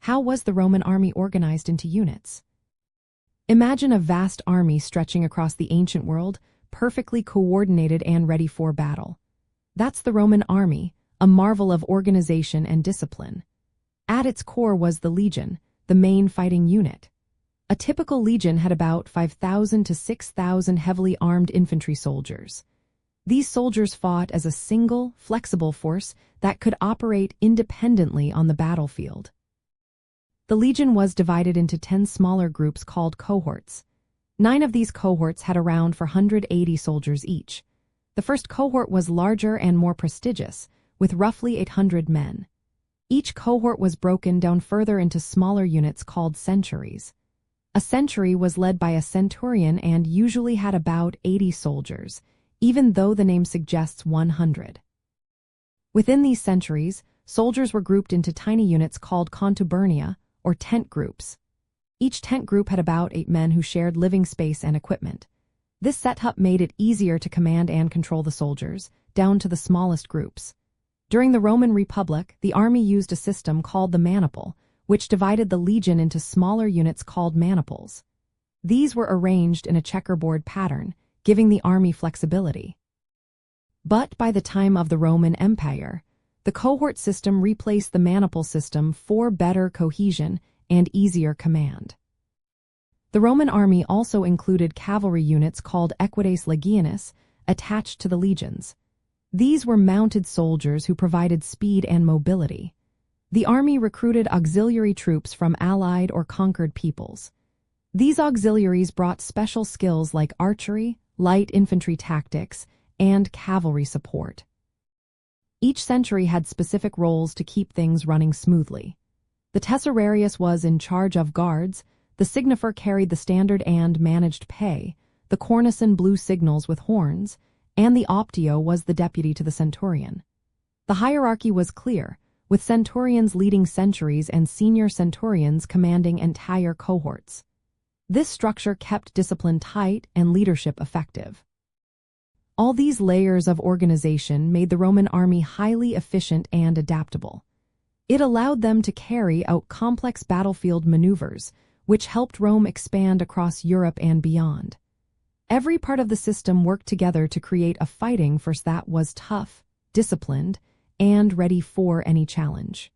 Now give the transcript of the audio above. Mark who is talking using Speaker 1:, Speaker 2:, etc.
Speaker 1: How was the Roman army organized into units? Imagine a vast army stretching across the ancient world, perfectly coordinated and ready for battle. That's the Roman army, a marvel of organization and discipline. At its core was the legion, the main fighting unit. A typical legion had about 5,000 to 6,000 heavily armed infantry soldiers. These soldiers fought as a single, flexible force that could operate independently on the battlefield. The legion was divided into 10 smaller groups called cohorts. 9 of these cohorts had around 480 soldiers each. The first cohort was larger and more prestigious, with roughly 800 men. Each cohort was broken down further into smaller units called centuries. A century was led by a centurion and usually had about 80 soldiers, even though the name suggests 100. Within these centuries, soldiers were grouped into tiny units called contubernia, or tent groups. Each tent group had about 8 men who shared living space and equipment. This setup made it easier to command and control the soldiers, down to the smallest groups. During the Roman Republic, the army used a system called the maniple, which divided the legion into smaller units called maniples. These were arranged in a checkerboard pattern, giving the army flexibility. But by the time of the Roman Empire, the cohort system replaced the maniple system for better cohesion and easier command. The Roman army also included cavalry units called equites legionis attached to the legions. These were mounted soldiers who provided speed and mobility. The army recruited auxiliary troops from allied or conquered peoples. These auxiliaries brought special skills like archery, light infantry tactics, and cavalry support. Each century had specific roles to keep things running smoothly. The tesserarius was in charge of guards, the signifer carried the standard and managed pay, the cornicen blew signals with horns, and the optio was the deputy to the centurion. The hierarchy was clear, with centurions leading centuries and senior centurions commanding entire cohorts. This structure kept discipline tight and leadership effective. All these layers of organization made the Roman army highly efficient and adaptable. It allowed them to carry out complex battlefield maneuvers, which helped Rome expand across Europe and beyond. Every part of the system worked together to create a fighting force that was tough, disciplined, and ready for any challenge.